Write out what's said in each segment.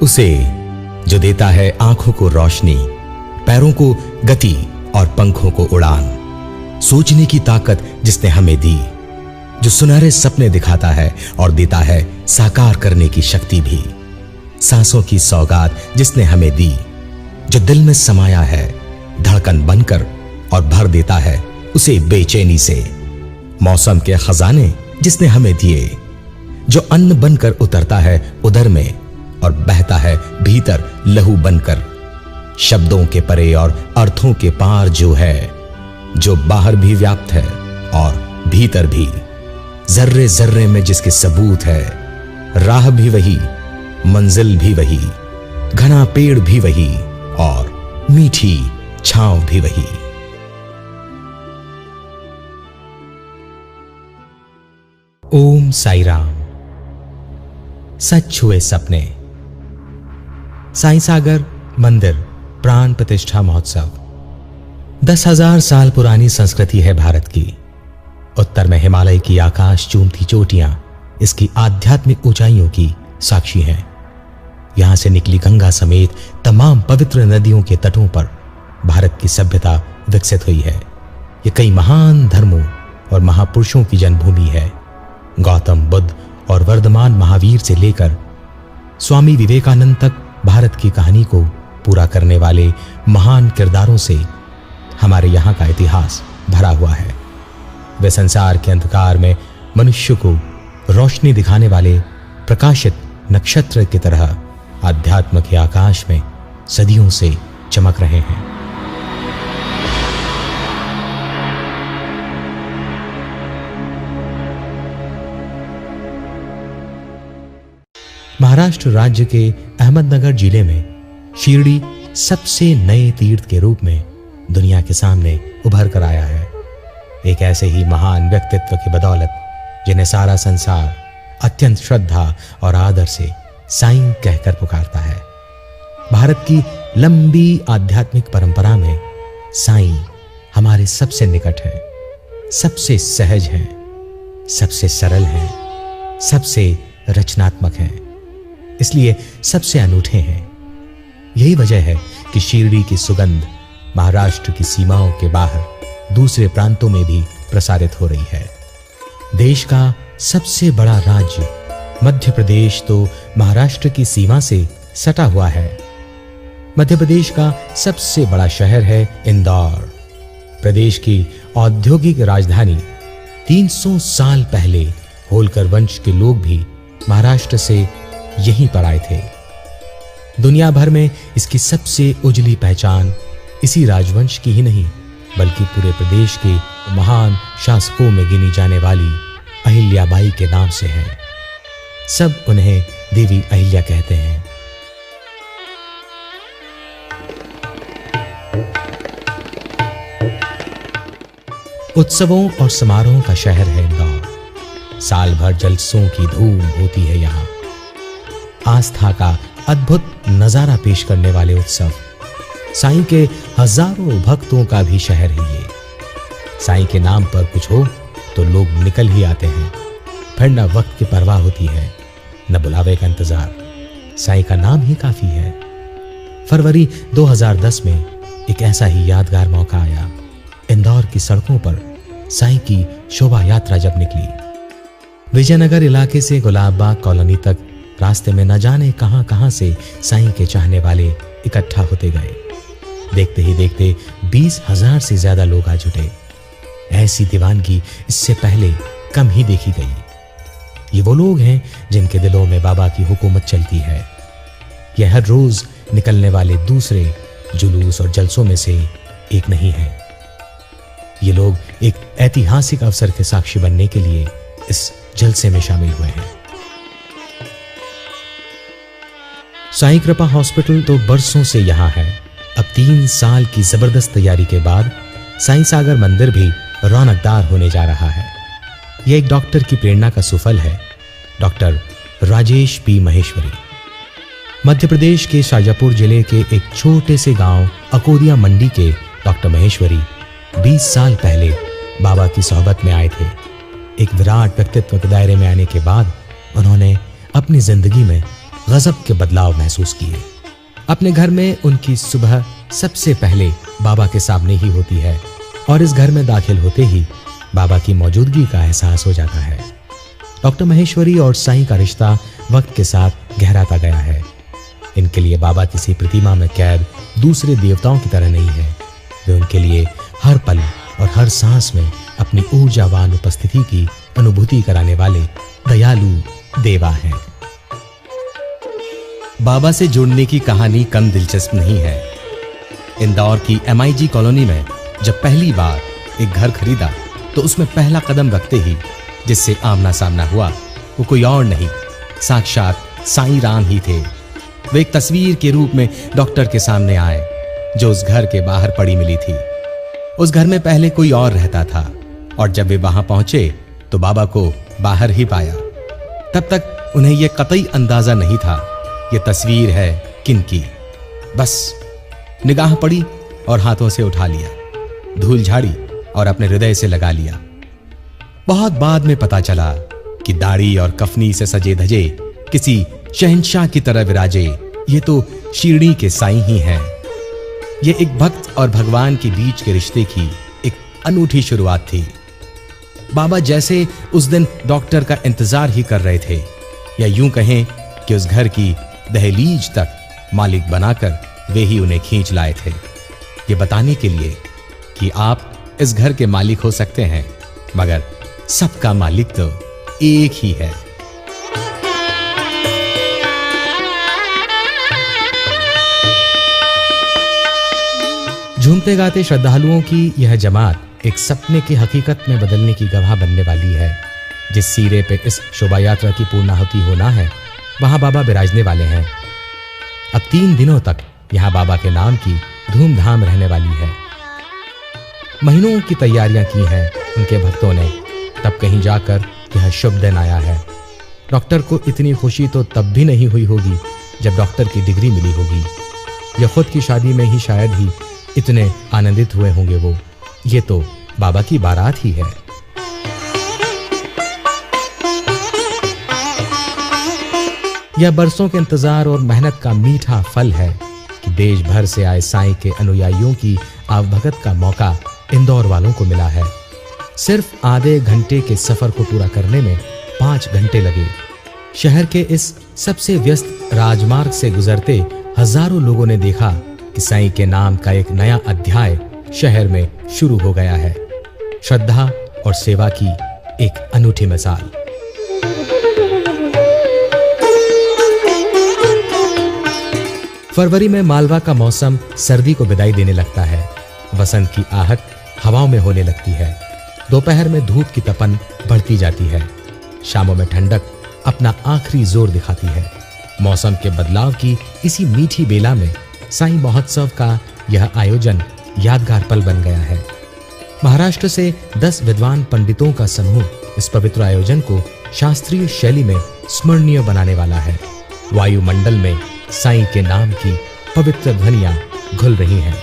उसे जो देता है आंखों को रोशनी, पैरों को गति और पंखों को उड़ान, सोचने की ताकत जिसने हमें दी, जो सुनहरे सपने दिखाता है और देता है साकार करने की शक्ति भी, सांसों की सौगात जिसने हमें दी, जो दिल में समाया है धड़कन बनकर और भर देता है उसे बेचैनी से, मौसम के खजाने जिसने हमें दिए, जो अन्न बनकर उतरता है उदर में और बहता है भीतर लहू बनकर, शब्दों के परे और अर्थों के पार जो है, जो बाहर भी व्याप्त है और भीतर भी, जर्रे जर्रे में जिसके सबूत है, राह भी वही, मंजिल भी वही, घना पेड़ भी वही और मीठी छांव भी वही। ओम साई राम। सच हुए सपने। साईं सागर मंदिर प्राण प्रतिष्ठा महोत्सव 10,000 साल पुरानी संस्कृति है भारत की। उत्तर में हिमालय की आकाश चूमती चोटियां इसकी आध्यात्मिक ऊंचाइयों की साक्षी हैं। यहां से निकली गंगा समेत तमाम पवित्र नदियों के तटों पर भारत की सभ्यता विकसित हुई है। ये कई महान धर्मों और महापुरुषों की जन्मभूमि है। गौतम बुद्ध और वर्धमान महावीर से लेकर स्वामी विवेकानंद तक भारत की कहानी को पूरा करने वाले महान किरदारों से हमारे यहाँ का इतिहास भरा हुआ है। वे संसार के अंधकार में मनुष्य को रोशनी दिखाने वाले प्रकाशित नक्षत्र की तरह आध्यात्म के आकाश में सदियों से चमक रहे हैं। महाराष्ट्र राज्य के अहमदनगर जिले में शिरडी सबसे नए तीर्थ के रूप में दुनिया के सामने उभर कर आया है। एक ऐसे ही महान व्यक्तित्व की बदौलत जिन्हें सारा संसार अत्यंत श्रद्धा और आदर से साईं कहकर पुकारता है। भारत की लंबी आध्यात्मिक परंपरा में साईं हमारे सबसे निकट हैं, सबसे सहज हैं, सबसे सरल हैं, सबसे रचनात्मक हैं, इसलिए सबसे अनूठे हैं। यही वजह है कि शिरडी की सुगंध महाराष्ट्र की सीमाओं के बाहर दूसरे प्रांतों में भी प्रसारित हो रही है। देश का सबसे बड़ा राज्य मध्य प्रदेश तो महाराष्ट्र की सीमा से सटा हुआ है। मध्य प्रदेश का सबसे बड़ा शहर है इंदौर। प्रदेश की औद्योगिक राजधानी 300 साल पहले होलकर वंश के लोग भी महाराष्ट्र से यहीं पर आए थे। दुनिया भर में इसकी सबसे उजली पहचान इसी राजवंश की ही नहीं बल्कि पूरे प्रदेश के महान शासकों में गिनी जाने वाली अहिल्याबाई के नाम से है। सब उन्हें देवी अहिल्या कहते हैं। उत्सवों और समारोहों का शहर है इंदौर। साल भर जलसों की धूम होती है यहाँ। आस्था का अद्भुत नजारा पेश करने वाले उत्सव। साईं के हजारों भक्तों का भी शहर है ये। साईं के नाम पर कुछ हो तो लोग निकल ही आते हैं। फिर न वक्त की परवाह होती है न बुलावे का इंतजार। साईं का नाम ही काफी है। फरवरी 2010 में एक ऐसा ही यादगार मौका आया। इंदौर की सड़कों पर साईं की शोभा यात्रा जब निकली। विजयनगर इलाके से गुलाबबाग कॉलोनी तक रास्ते में न जाने कहां से साईं के चाहने वाले इकट्ठा होते गए। देखते ही देखते 20,000 से ज्यादा लोग आ जुटे। ऐसी दीवानगी इससे पहले कम ही देखी गई। ये वो लोग हैं जिनके दिलों में बाबा की हुकूमत चलती है। यह हर रोज निकलने वाले दूसरे जुलूस और जलसों में से एक नहीं है। ये लोग एक ऐतिहासिक अवसर के साक्षी बनने के लिए इस जलसे में शामिल हुए हैं। साईं कृपा हॉस्पिटल तो बरसों से यहां है। अब 3 साल की जबरदस्त तैयारी के बाद साईं सागर मंदिर भी रौनकदार होने जा रहा है। यह एक डॉक्टर की प्रेरणा का सुफल है। डॉक्टर राजेश पी महेश्वरी मध्य प्रदेश के शाजापुर जिले के एक छोटे से गांव अकोदिया मंडी के डॉक्टर महेश्वरी 20 साल पहले बाबा की सोहबत में आए थे। एक विराट व्यक्तित्व के दायरे में आने के बाद उन्होंने अपनी जिंदगी में गजब के बदलाव महसूस किए। अपने घर में उनकी सुबह सबसे पहले बाबा के सामने ही होती है और इस घर में दाखिल होते ही बाबा की मौजूदगी का एहसास हो जाता है। डॉक्टर महेश्वरी और साईं का रिश्ता वक्त के साथ गहराता गया है। इनके लिए बाबा किसी प्रतिमा में कैद दूसरे देवताओं की तरह नहीं है। वे उनके लिए हर पल और हर सांस में अपनी ऊर्जावान उपस्थिति की अनुभूति कराने वाले दयालु देवा हैं। बाबा से जुड़ने की कहानी कम दिलचस्प नहीं है। इंदौर की MIG कॉलोनी में जब पहली बार एक घर खरीदा तो उसमें पहला कदम रखते ही जिससे आमना सामना हुआ वो कोई और नहीं, साक्षात साईं राम ही थे। वे एक तस्वीर के रूप में डॉक्टर के सामने आए जो उस घर के बाहर पड़ी मिली थी। उस घर में पहले कोई और रहता था और जब वे वहां पहुंचे तो बाबा को बाहर ही पाया। तब तक उन्हें यह कतई अंदाजा नहीं था ये तस्वीर है किनकी। बस निगाह पड़ी और हाथों से उठा लिया, धूल झाड़ी और अपने हृदय से लगा लिया। बहुत बाद में पता चला कि दाढ़ी और कफनी से सजे धजे किसी शहंशाह की तरह विराजे ये तो शिरडी के साईं ही हैं। ये एक भक्त और भगवान के बीच के रिश्ते की एक अनूठी शुरुआत थी। बाबा जैसे उस दिन डॉक्टर का इंतजार ही कर रहे थे, या यूं कहें कि उस घर की दहलीज तक मालिक बनाकर वे ही उन्हें खींच लाए थे, ये बताने के लिए कि आप इस घर के मालिक हो सकते हैं मगर सबका मालिक तो एक ही है। झूमते गाते श्रद्धालुओं की यह जमात एक सपने की हकीकत में बदलने की गवाह बनने वाली है। जिस सीरे पे इस शोभा यात्रा की पूर्णाहुति होना है वहां बाबा विराजने वाले हैं। अब 3 दिनों तक यहां बाबा के नाम की धूमधाम रहने वाली है। महीनों की तैयारियां की हैं उनके भक्तों ने, तब कहीं जाकर यह शुभ दिन आया है। डॉक्टर को इतनी खुशी तो तब भी नहीं हुई होगी जब डॉक्टर की डिग्री मिली होगी। यह खुद की शादी में ही शायद ही इतने आनंदित हुए होंगे वो। ये तो बाबा की बारात ही है। यह बरसों के इंतजार और मेहनत का मीठा फल है कि देश भर से आए साईं के अनुयायियों की आवभगत का मौका इंदौर वालों को मिला है। सिर्फ आधे घंटे के सफर को पूरा करने में 5 घंटे लगे। शहर के इस सबसे व्यस्त राजमार्ग से गुजरते हजारों लोगों ने देखा कि साईं के नाम का एक नया अध्याय शहर में शुरू हो गया है। श्रद्धा और सेवा की एक अनूठी मिसाल। फरवरी में मालवा का मौसम सर्दी को विदाई देने लगता है। वसंत की आहट हवाओं में होने लगती है। दोपहर में धूप की तपन बढ़ती जाती है। शामों में ठंडक अपना आखिरी जोर दिखाती है। मौसम के बदलाव की इसी मीठी बेला में साईं महोत्सव का यह आयोजन यादगार पल बन गया है। महाराष्ट्र से 10 विद्वान पंडितों का समूह इस पवित्र आयोजन को शास्त्रीय शैली में स्मरणीय बनाने वाला है। वायुमंडल में साईं के नाम की पवित्र ध्वनियां घुल रही हैं।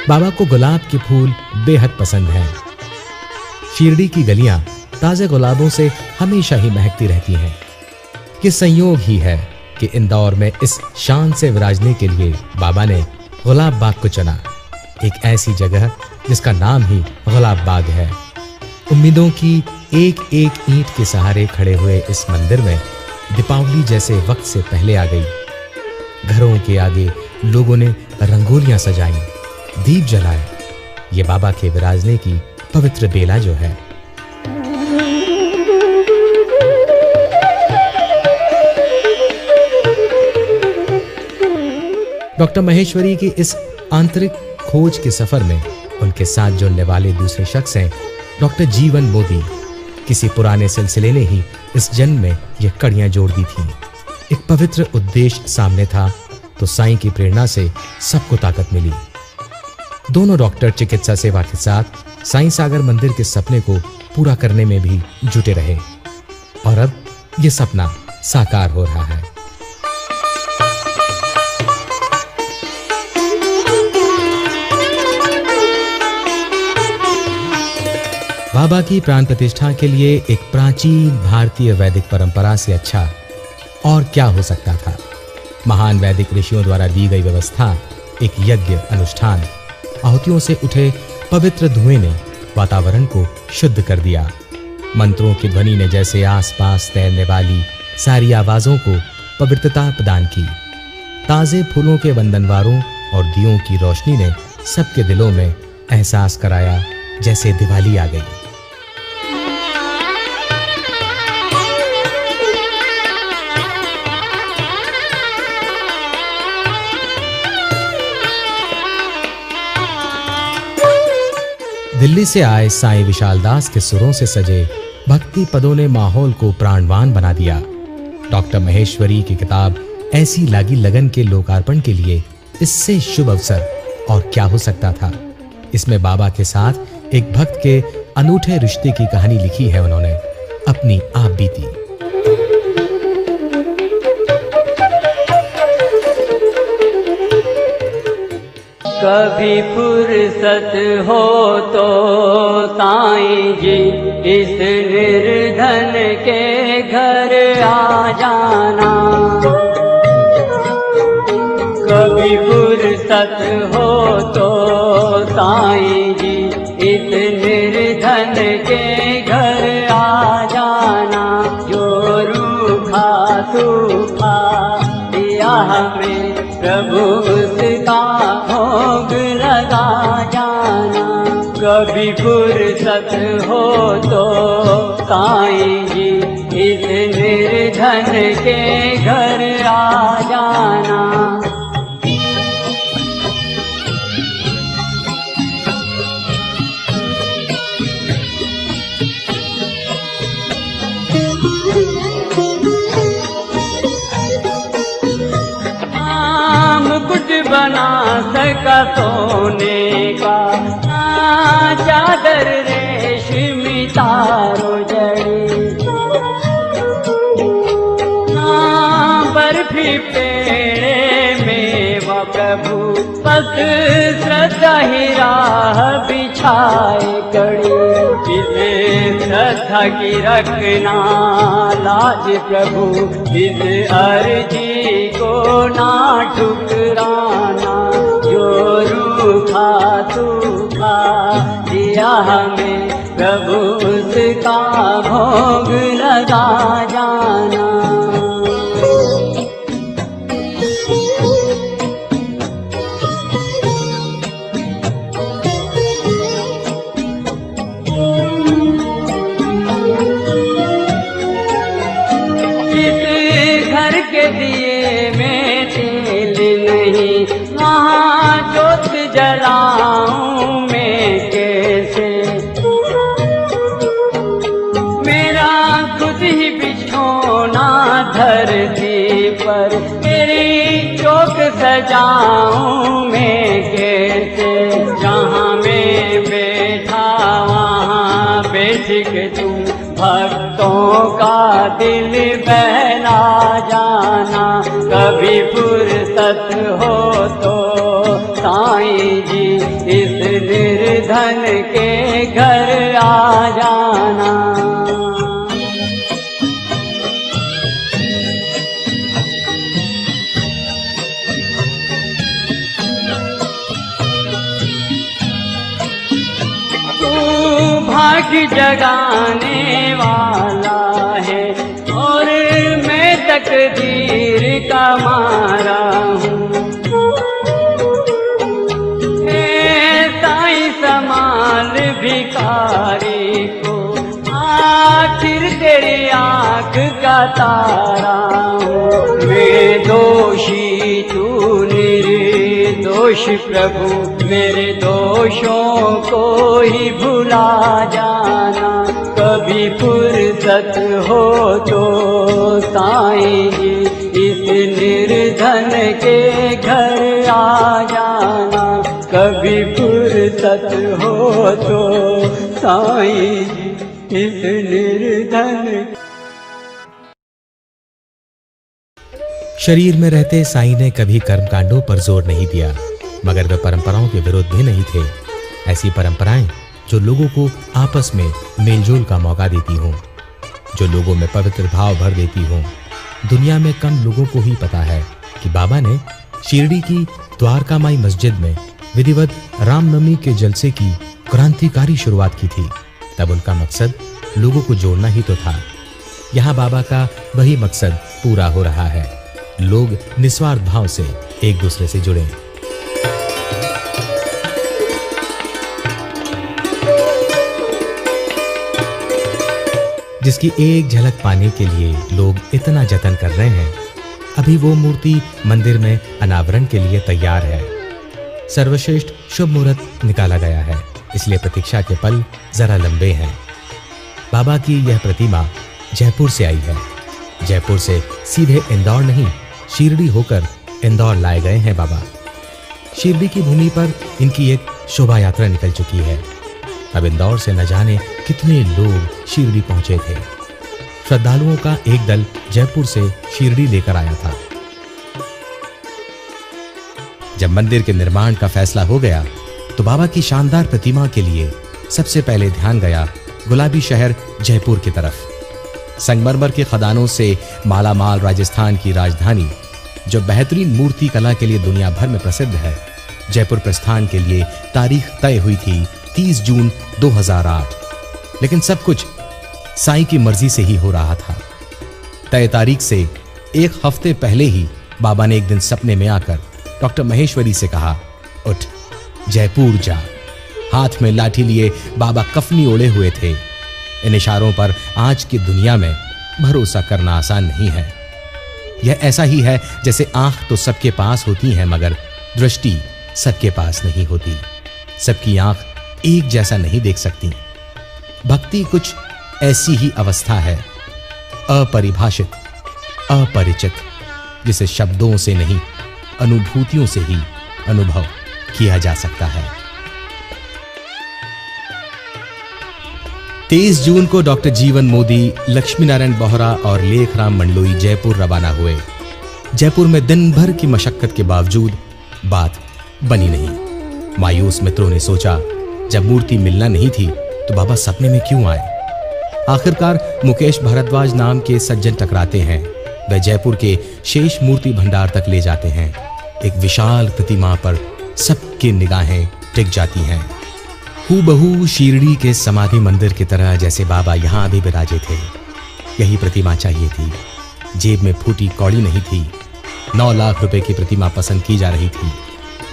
बाबा को गुलाब के फूल बेहद पसंद हैं। शिरडी की गलियां ताजे गुलाबों से हमेशा ही महकती रहती हैं। ये संयोग ही है कि इंदौर में इस शान से विराजने के लिए बाबा ने गुलाब बाग को चुना, एक ऐसी जगह जिसका नाम ही गुलाब बाग है। उम्मीदों की एक एक ईंट के सहारे खड़े हुए इस मंदिर में दीपावली जैसे वक्त से पहले आ गई। घरों के आगे लोगों ने रंगोलियां सजाई, दीप जलाए। ये बाबा के विराजने की पवित्र बेला जो है। डॉक्टर महेश्वरी की इस आंतरिक खोज के सफर में उनके साथ जुड़ने वाले दूसरे शख्स हैं डॉक्टर जीवन मोदी। किसी पुराने सिलसिले ने ही इस जन्म में ये कड़ियां जोड़ दी थीं। एक पवित्र उद्देश्य सामने था तो साईं की प्रेरणा से सबको ताकत मिली। दोनों डॉक्टर चिकित्सा सेवा के साथ साईं सागर मंदिर के सपने को पूरा करने में भी जुटे रहे और अब ये सपना साकार हो रहा है। बाबा की प्राण प्रतिष्ठा के लिए एक प्राचीन भारतीय वैदिक परंपरा से अच्छा और क्या हो सकता था। महान वैदिक ऋषियों द्वारा दी गई व्यवस्था, एक यज्ञ अनुष्ठान, आहुतियों से उठे पवित्र धुएं ने वातावरण को शुद्ध कर दिया। मंत्रों की ध्वनि ने जैसे आसपास तैरने वाली सारी आवाजों को पवित्रता प्रदान की। ताजे फूलों के वंदनवारों और दियों की रोशनी ने सबके दिलों में एहसास कराया जैसे दिवाली आ गई। दिल्ली से आए साईं विशाल दास के सुरों से सजे भक्ति पदों ने माहौल को प्राणवान बना दिया। डॉक्टर महेश्वरी की किताब ऐसी लागी लगन के लोकार्पण के लिए इससे शुभ अवसर और क्या हो सकता था। इसमें बाबा के साथ एक भक्त के अनूठे रिश्ते की कहानी लिखी है उन्होंने, अपनी आप बीती। कभी फुर्सत हो तो साईं जी इस निर्धन के घर आ जाना। कभी फुर्सत हो तो साईं जी इस निर्धन के घर आ जाना। जो रूखा सूखा दिया हमें प्रभु उसका भोग लगा जाना। कभी फुर्सत हो तो साईं जी इस निर्धन के घर आ जाना। मुकुट बना सका सोने का, चादर रेशमी तारो जड़ी। बर्फी पेड़े मेवा प्रभु बस श्रद्धा ही राह बिछाए कड़ी। इसे श्रद्धा की रखना लाज प्रभु, इस अर्जी को ना ठुकराना। जो रूखा सूखा दिया हमें प्रभु उसका भोग लगा जाना। दिए में तेल नहीं, वहाँ जोत जलाऊं मैं कैसे। मेरा खुद ही बिछोना धरती पर, मेरी चौक सजाऊं मैं कैसे। जहाँ मैं बैठा वहाँ बैठ के तुम भक्तों का दिल बहला जाना। कभी फुर्सत हो तो साईं जी इस निर्धन के घर आ जाना। भाग्य जगाने वाला है और मैं तकदीर का मारा हूँ। साईं संभाल भिखारी को, आखिर तेरी आँख का तारा हूँ। मैं दोषी तू निर्दोष प्रभु, मेरे दोषों को ही भुला जाना। कभी फुर्सत हो तो साईं जी इस निर्धन के घर आ जाना। कभी फुर्सत हो तो साईं इस निर्धन। शरीर में रहते साईं ने कभी कर्मकांडों पर जोर नहीं दिया, मगर वे परंपराओं के विरुद्ध भी नहीं थे। ऐसी परंपराएं जो लोगों को आपस में मेलजोल का मौका देती हों, जो लोगों में पवित्र भाव भर देती हों। दुनिया में कम लोगों को ही पता है कि बाबा ने शिरडी की द्वारका माई मस्जिद में विधिवत रामनवमी के जलसे की क्रांतिकारी शुरुआत की थी। तब उनका मकसद लोगों को जोड़ना ही तो था। यहाँ बाबा का वही मकसद पूरा हो रहा है। लोग निस्वार्थ भाव से एक दूसरे से जुड़ें। जिसकी एक झलक पाने के लिए लोग इतना जतन कर रहे हैं, अभी वो मूर्ति मंदिर में अनावरण के लिए तैयार है। सर्वश्रेष्ठ शुभ मुहूर्त निकाला गया है, इसलिए प्रतीक्षा के पल जरा लंबे हैं। बाबा की यह प्रतिमा जयपुर से आई है। जयपुर से सीधे इंदौर नहीं, शिरडी होकर इंदौर लाए गए हैं बाबा। शिरडी की भूमि पर इनकी एक शोभा यात्रा निकल चुकी है। अब इंदौर से न जाने कितने लोग शिरडी पहुंचे थे। श्रद्धालुओं का एक दल जयपुर से शिरडी लेकर आया था। जब मंदिर के निर्माण का फैसला हो गया तो बाबा की शानदार प्रतिमा के लिए सबसे पहले ध्यान गया गुलाबी शहर जयपुर की तरफ। संगमरमर के खदानों से मालामाल राजस्थान की राजधानी, जो बेहतरीन मूर्ति कला के लिए दुनिया भर में प्रसिद्ध है, जयपुर प्रस्थान के लिए तारीख तय हुई थी 30 जून 2008। लेकिन सब कुछ साईं की मर्जी से ही हो रहा था। तय तारीख से एक हफ्ते पहले ही बाबा ने एक दिन सपने में आकर डॉक्टर महेश्वरी से कहा, उठ जयपुर जा। हाथ में लाठी लिए बाबा कफनी ओढ़े हुए थे। इन इशारों पर आज की दुनिया में भरोसा करना आसान नहीं है। यह ऐसा ही है जैसे आंख तो सबके पास होती है, मगर दृष्टि सबके पास नहीं होती। सबकी आंख एक जैसा नहीं देख सकती। भक्ति कुछ ऐसी ही अवस्था है, अपरिभाषित, अपरिचित, जिसे शब्दों से नहीं, अनुभूतियों से ही अनुभव किया जा सकता है। 23 जून को डॉक्टर जीवन मोदी, लक्ष्मी नारायण बोहरा और लेखराम मंडलोई जयपुर रवाना हुए। जयपुर में दिन भर की मशक्कत के बावजूद बात बनी नहीं। मायूस मित्रों ने सोचा, जब मूर्ति मिलना नहीं थी तो बाबा सपने में क्यों आए। आखिरकार मुकेश भारद्वाज नाम के सज्जन टकराते हैं। वे जयपुर के शेष मूर्ति भंडार तक ले जाते हैं। एक विशाल प्रतिमा पर सबकी निगाहें टिक जाती हैं। हूबहू शिरडी के समाधि मंदिर की तरह जैसे बाबा यहाँ भी विराजे थे। यही प्रतिमा चाहिए थी। जेब में फूटी कौड़ी नहीं थी। 9 लाख रुपए की प्रतिमा पसंद की जा रही थी।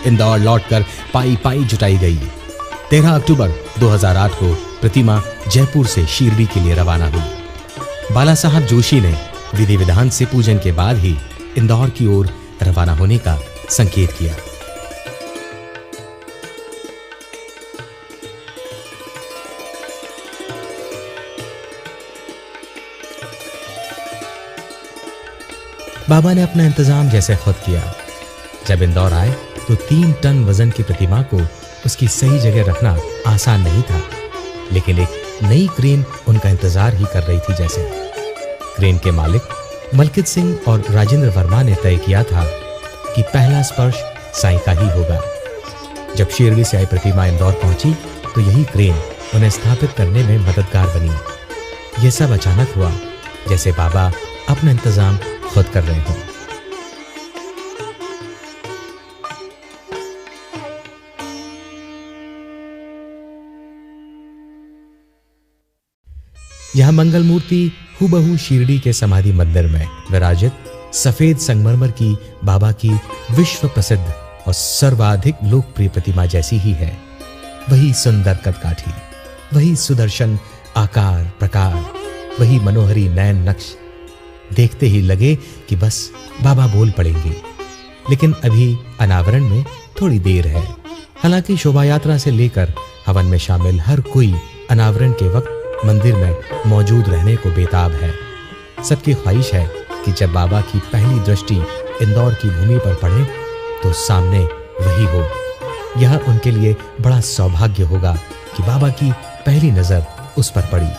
इंदौर लौटकर पाई पाई जुटाई गई। 13 अक्टूबर 2008 को प्रतिमा जयपुर से शिरडी के लिए रवाना हुई। बाला साहब जोशी ने विधि विधान से पूजन के बाद ही इंदौर की ओर रवाना होने का संकेत किया। बाबा ने अपना इंतजाम जैसे खुद किया। जब इंदौर आए तो 3 टन वजन की प्रतिमा को उसकी सही जगह रखना आसान नहीं था, लेकिन एक नई क्रेन उनका इंतजार ही कर रही थी। जैसे क्रेन के मालिक मलकित सिंह और राजेंद्र वर्मा ने तय किया था कि पहला स्पर्श साईं का ही होगा। जब शिरडी से आई प्रतिमा इंदौर पहुंची तो यही क्रेन उन्हें स्थापित करने में मददगार बनी। यह सब अचानक हुआ, जैसे बाबा अपना इंतजाम खुद कर रहे हों। यह मंगल मूर्ति हूबहू शिरडी के समाधि मंदिर में विराजित सफेद संगमरमर की बाबा की विश्व प्रसिद्ध और सर्वाधिक लोकप्रिय प्रतिमा जैसी ही है। वही सुंदर कदकाठी, वही सुदर्शन आकार प्रकार, वही मनोहरी नयन नक्श। देखते ही लगे कि बस बाबा बोल पड़ेंगे। लेकिन अभी अनावरण में थोड़ी देर है। हालांकि शोभा यात्रा से लेकर हवन में शामिल हर कोई अनावरण के वक्त मंदिर में मौजूद रहने को बेताब है। सबकी ख्वाहिश है कि जब बाबा की पहली दृष्टि इंदौर की भूमि पर पड़े तो सामने वही हो, यह उनके लिए बड़ा सौभाग्य होगा कि बाबा की पहली नजर उस पर पड़ी।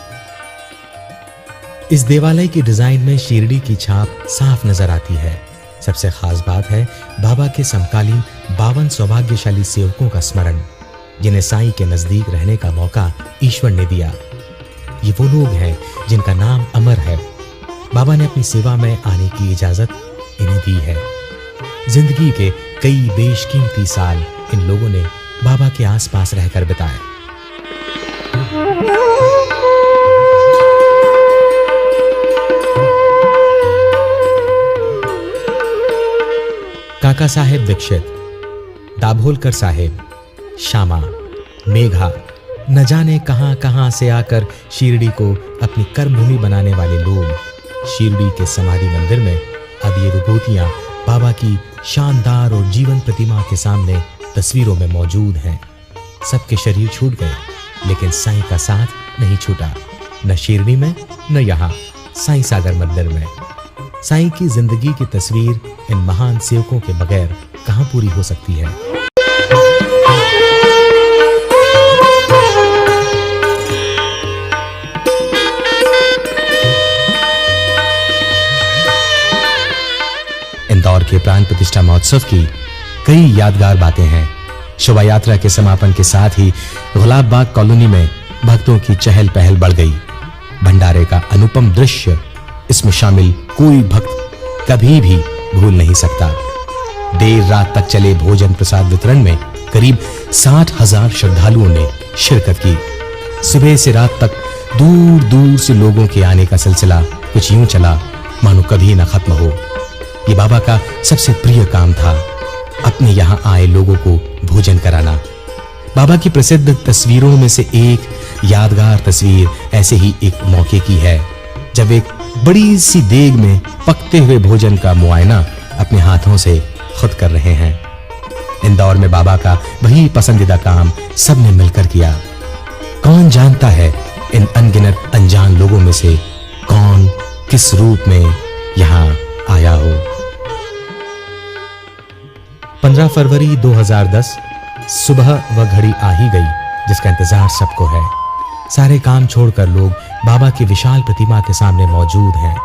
इस देवालय की डिजाइन में शिरडी की छाप साफ नजर आती है। सबसे खास बात है बाबा के समकालीन 52 सौभाग्यशाली सेवकों का स्मरण, जिन्हें साईं के नजदीक रहने का मौका ईश्वर ने दिया। ये वो लोग हैं जिनका नाम अमर है। बाबा ने अपनी सेवा में आने की इजाजत इन्हें दी है। जिंदगी के कई बेशकीमती साल इन लोगों ने बाबा के आसपास रहकर बिताए। काका साहेब दीक्षित, दाभोलकर साहेब, श्यामा, मेघा, न जाने कहां से आकर शिरडी को अपनी कर्मभूमि बनाने वाले लोग शिरडी के समाधि मंदिर में अब ये विभूतियां बाबा की शानदार और जीवन प्रतिमा के सामने तस्वीरों में मौजूद हैं। सबके शरीर छूट गए, लेकिन साईं का साथ नहीं छूटा, न शिरडी में न यहाँ साईं सागर मंदिर में। साईं की जिंदगी की तस्वीर इन महान सेवकों के बगैर कहां पूरी हो सकती है। इंदौर के प्राण प्रतिष्ठा महोत्सव की कई यादगार बातें हैं। शोभा यात्रा के समापन के साथ ही गुलाब बाग कॉलोनी में भक्तों की चहल पहल बढ़ गई। भंडारे का अनुपम दृश्य इसमें शामिल कोई भक्त कभी भी भूल नहीं सकता। देर रात तक चले भोजन प्रसाद वितरण में करीब 60,000 श्रद्धालुओं ने शिरकत की। सुबह से रात तक दूर दूर से लोगों के आने का सिलसिला कुछ यूं चला मानो कभी न खत्म हो। ये बाबा का सबसे प्रिय काम था, अपने यहाँ आए लोगों को भोजन कराना। बाबा की प्रसिद्ध तस्वीरों में से एक यादगार तस्वीर ऐसे ही एक मौके की है, जब एक बड़ी सी देग में पकते हुए भोजन का मुआयना अपने हाथों से खुद कर रहे हैं। इंदौर में बाबा का वही पसंदीदा काम सबने मिलकर किया। कौन जानता है इन अनगिनत अनजान लोगों में से कौन किस रूप में यहाँ आया हो। 15 फरवरी 2010 सुबह वह घड़ी आ ही गई जिसका इंतजार सबको है। सारे काम छोड़कर लोग बाबा की विशाल प्रतिमा के सामने मौजूद हैं।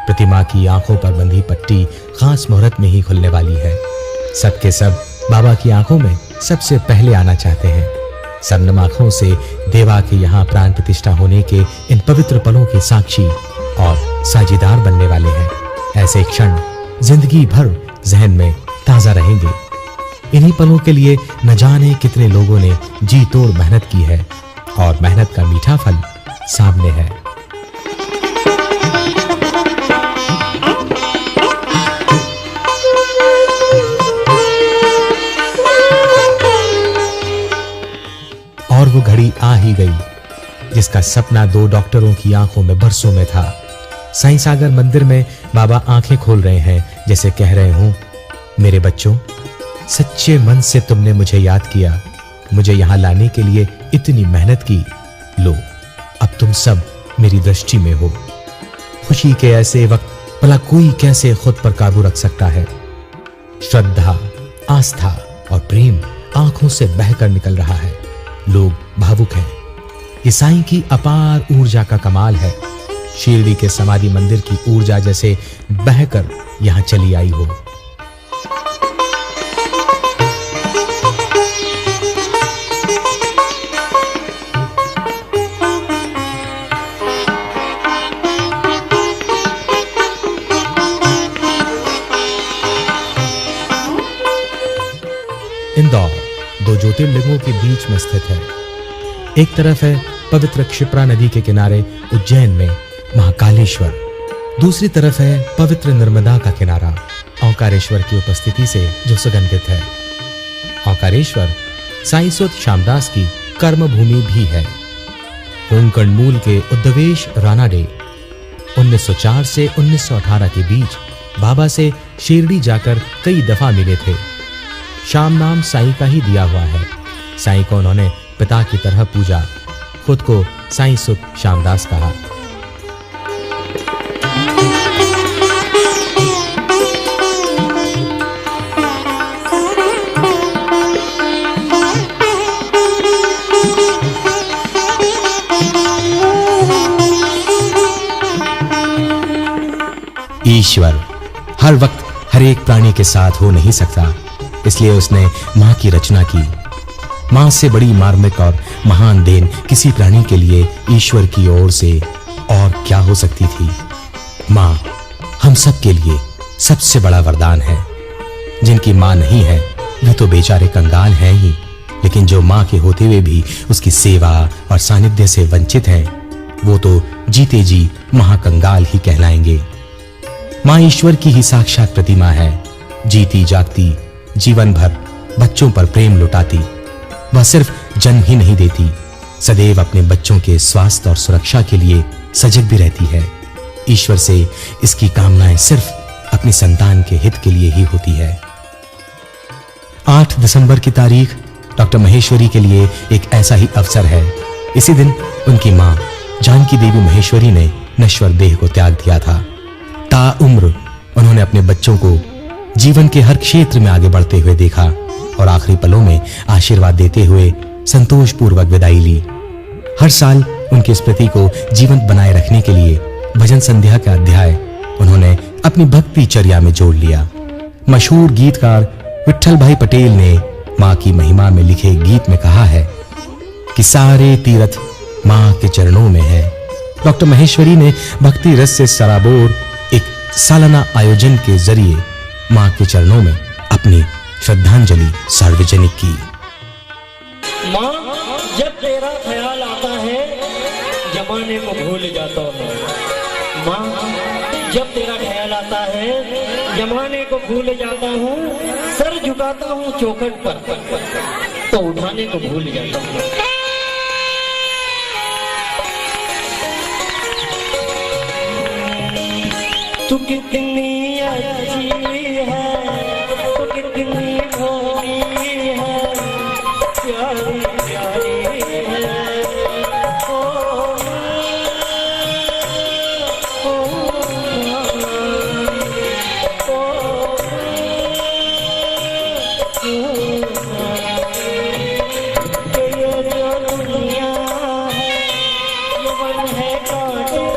प्रतिमा की आंखों पर बंधी पट्टी खास मुहूर्त में ही खुलने वाली है। सबके सब बाबा की आंखों में सबसे पहले आना चाहते हैं। सब नम आंखों से देवा के यहाँ प्राण प्रतिष्ठा होने के इन पवित्र पलों के साक्षी और साझीदार बनने वाले हैं। ऐसे क्षण जिंदगी भर जहन में ताजा रहेंगे। इन्हीं पलों के लिए न जाने कितने लोगों ने जी तोड़ मेहनत की है और मेहनत का मीठा फल सामने है। और वो घड़ी आ ही गई जिसका सपना 2 डॉक्टरों की आंखों में बरसों में था। साईं सागर मंदिर में बाबा आंखें खोल रहे हैं, जैसे कह रहे हूं, मेरे बच्चों, सच्चे मन से तुमने मुझे याद किया, मुझे यहां लाने के लिए इतनी मेहनत की। लो, अब तुम सब मेरी दृष्टि में हो। खुशी के ऐसे वक्त भला कोई कैसे खुद पर काबू रख सकता है। श्रद्धा, आस्था और प्रेम आंखों से बहकर निकल रहा है। लोग भावुक हैं। ये साईं की अपार ऊर्जा का कमाल है। शिरडी के समाधि मंदिर की ऊर्जा जैसे बहकर यहां चली आई हो। इंदौर 2 ज्योतिर्लिंगों के बीच में स्थित है। एक तरफ है पवित्र क्षिप्रा नदी के किनारे उज्जैन में महाकालेश्वर, दूसरी तरफ है पवित्र नर्मदा का किनारा ओंकारेश्वर की उपस्थिति से जो सुगंधित है। ओंकारेश्वर साईं सुत श्यामदास की कर्मभूमि भी है। कोंकण मूल के उद्धवेश रानाडे 1904 से 1918 के बीच बाबा से शिरडी जाकर कई दफा मिले थे। श्याम नाम साईं का ही दिया हुआ है। साईं को उन्होंने पिता की तरह पूजा, खुद को साईं सुत श्यामदास कहा। ईश्वर हर वक्त हर एक प्राणी के साथ हो नहीं सकता, इसलिए उसने मां की रचना की। मां से बड़ी मार्मिक और महान देन किसी प्राणी के लिए ईश्वर की ओर से और क्या हो सकती थी। मां हम सब के लिए सबसे बड़ा वरदान है। जिनकी मां नहीं है वे तो बेचारे कंगाल हैं ही, लेकिन जो मां के होते हुए भी उसकी सेवा और सानिध्य से वंचित हैं, वो तो जीते जी महाकंगाल ही कहलाएंगे। मां ईश्वर की ही साक्षात प्रतिमा है, जीती जागती, जीवन भर बच्चों पर प्रेम लुटाती। वह सिर्फ जन्म ही नहीं देती, सदैव अपने बच्चों के स्वास्थ्य और सुरक्षा के लिए सजग भी रहती है। ईश्वर से इसकी कामनाएं सिर्फ अपनी संतान के हित के लिए ही होती है। 8 दिसंबर की तारीख डॉक्टर महेश्वरी के लिए एक ऐसा ही अवसर है। इसी दिन उनकी मां जानकी देवी महेश्वरी ने नश्वर देह को त्याग दिया था। ताउम्र उन्होंने अपने बच्चों को जीवन के हर क्षेत्र में आगे बढ़ते हुए देखा और आखिरी पलों में आशीर्वाद देते हुए संतोषपूर्वक विदाई ली। हर साल उनकी स्मृति को जीवंत बनाए रखने के लिए भजन संध्या का अध्याय उन्होंने अपनी भक्ति चर्या में जोड़ लिया। मशहूर गीतकार विट्ठल भाई पटेल ने मां की महिमा में लिखे गीत में कहा है कि सारे तीर्थ मां के चरणों में है। डॉक्टर महेश्वरी ने भक्ति रस से सराबोर एक सालाना आयोजन के जरिए मां के चरणों में अपनी श्रद्धांजलि सार्वजनिक की। मां जब तेरा ख्याल आता है जमाने को भूल जाता हूँ। मां जब तेरा ख्याल आता है जमाने को भूल जाता हूँ। सर झुकाता हूँ चौखट पर तो उठाने को भूल जाता हूँ। तू कितनी अच्छी है, तू कितनी भोली है, प्यारी प्यारी है। ओ, ओ, ये जो दुनिया है ये वन है कांटों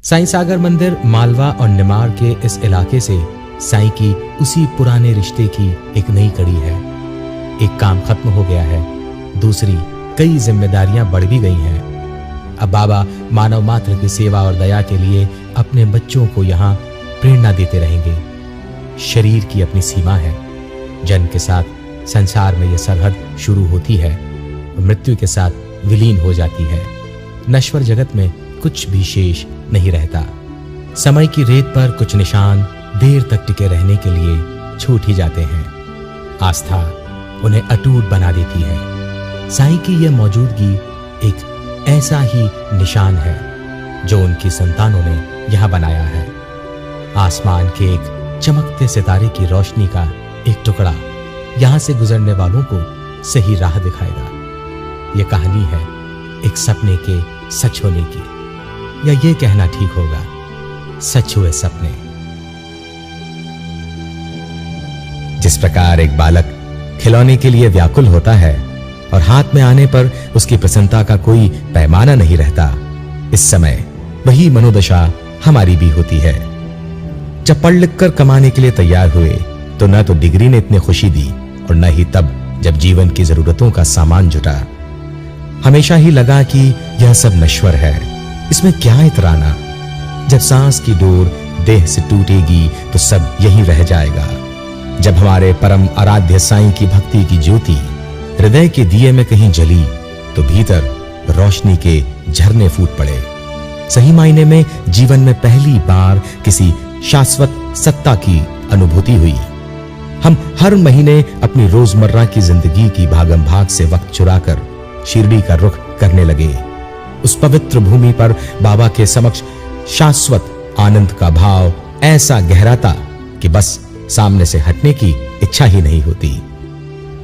साईं सागर मंदिर मालवा और निमाड़ के इस इलाके से साईं की उसी पुराने रिश्ते की एक नई कड़ी है। एक काम खत्म हो गया है, दूसरी कई जिम्मेदारियां बढ़ भी गई हैं। अब बाबा मानव मात्र की सेवा और दया के लिए अपने बच्चों को यहाँ प्रेरणा देते रहेंगे। शरीर की अपनी सीमा है, जन्म के साथ संसार में यह सरहद शुरू होती है, मृत्यु के साथ विलीन हो जाती है। नश्वर जगत में कुछ भी शेष नहीं रहता। समय की रेत पर कुछ निशान देर तक टिके रहने के लिए छूट ही जाते हैं। आस्था उन्हें अटूट बना देती है। साईं की यह मौजूदगी एक ऐसा ही निशान है जो उनकी संतानों ने यहाँ बनाया है। आसमान के एक चमकते सितारे की रोशनी का एक टुकड़ा यहां से गुजरने वालों को सही राह दिखाएगा। यह कहानी है एक सपने के सच होने की, या यह कहना ठीक होगा सच हुए सपने। जिस प्रकार एक बालक खिलौने के लिए व्याकुल होता है और हाथ में आने पर उसकी प्रसन्नता का कोई पैमाना नहीं रहता, इस समय वही मनोदशा हमारी भी होती है। जब पढ़ लिख कर कमाने के लिए तैयार हुए तो न तो डिग्री ने इतनी खुशी दी और न ही तब जब जीवन की जरूरतों का सामान जुटा। हमेशा ही लगा कि यह सब नश्वर है, इसमें क्या इतराना। जब सांस की डोर देह से टूटेगी तो सब यहीं रह जाएगा। जब हमारे परम आराध्य साईं की भक्ति की ज्योति हृदय के दिए में कहीं जली तो भीतर रोशनी के झरने फूट पड़े। सही मायने में जीवन में पहली बार किसी शाश्वत सत्ता की अनुभूति हुई। हम हर महीने अपनी रोजमर्रा की जिंदगी की भागम भाग से वक्त चुराकर शिरडी का रुख करने लगे। उस पवित्र भूमि पर बाबा के समक्ष शाश्वत आनंद का भाव ऐसा गहराता कि बस सामने से हटने की इच्छा ही नहीं होती।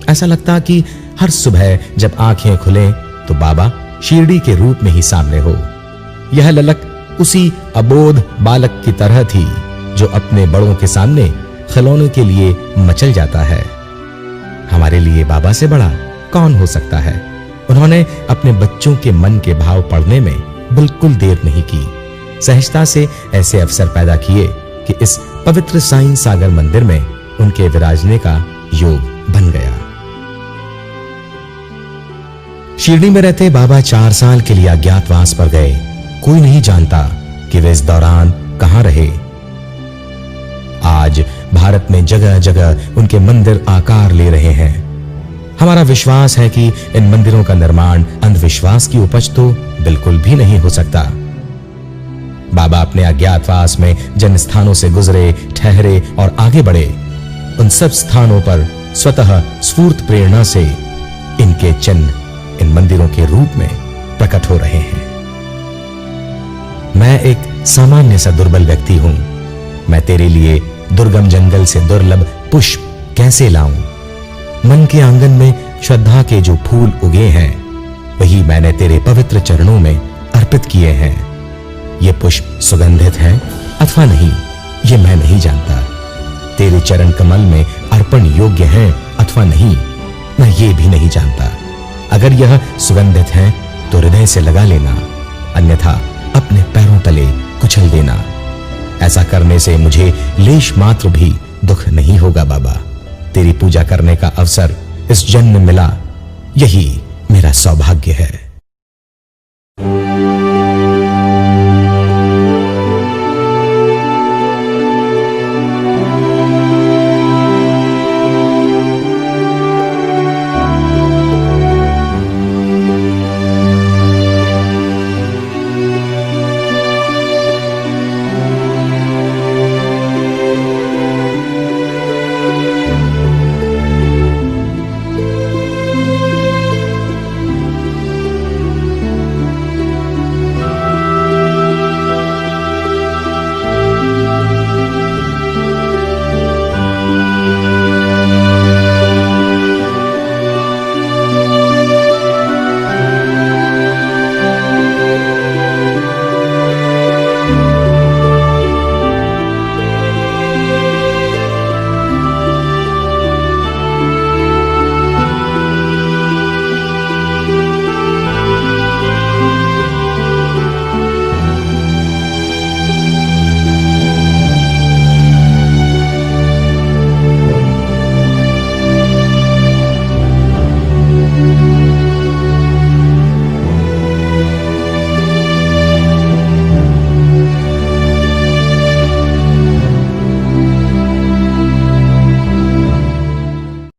ऐसा लगता कि हर सुबह जब आंखें खुलें तो बाबा शिरडी के रूप में ही सामने हो। यह ललक उसी अबोध बालक की तरह थी जो अपने बड़ों के सामने खिलौने के लिए मचल जाता है। हमारे लिए बाबा से बड़ा कौन हो सकता है। उन्होंने अपने बच्चों के मन के भाव पढ़ने में बिल्कुल देर नहीं की। सहजता से ऐसे अवसर पैदा किए कि इस पवित्र साईं सागर मंदिर में उनके विराजने का योग बन गया। शिरडी में रहते बाबा 4 साल के लिए अज्ञातवास पर गए। कोई नहीं जानता कि वे इस दौरान कहां रहे। आज भारत में जगह जगह उनके मंदिर आकार ले रहे हैं। हमारा विश्वास है कि इन मंदिरों का निर्माण अंधविश्वास की उपज तो बिल्कुल भी नहीं हो सकता। बाबा अपने अज्ञातवास में जिन स्थानों से गुजरे, ठहरे और आगे बढ़े, उन सब स्थानों पर स्वतः स्फूर्त प्रेरणा से इनके चिन्ह इन मंदिरों के रूप में प्रकट हो रहे हैं। मैं एक सामान्य सा दुर्बल व्यक्ति हूं। मैं तेरे लिए दुर्गम जंगल से दुर्लभ पुष्प कैसे लाऊं? मन के आंगन में श्रद्धा के जो फूल उगे हैं वही मैंने तेरे पवित्र चरणों में अर्पित किए हैं। ये पुष्प सुगंधित हैं अथवा नहीं, ये मैं नहीं जानता। तेरे चरण कमल में अर्पण योग्य हैं अथवा नहीं, मैं ये भी नहीं जानता। अगर यह सुगंधित हैं तो हृदय से लगा लेना, अन्यथा अपने पैरों तले कुचल देना। ऐसा करने से मुझे लेश मात्र भी दुख नहीं होगा बाबा। तेरी पूजा करने का अवसर इस जन्म में मिला, यही मेरा सौभाग्य है।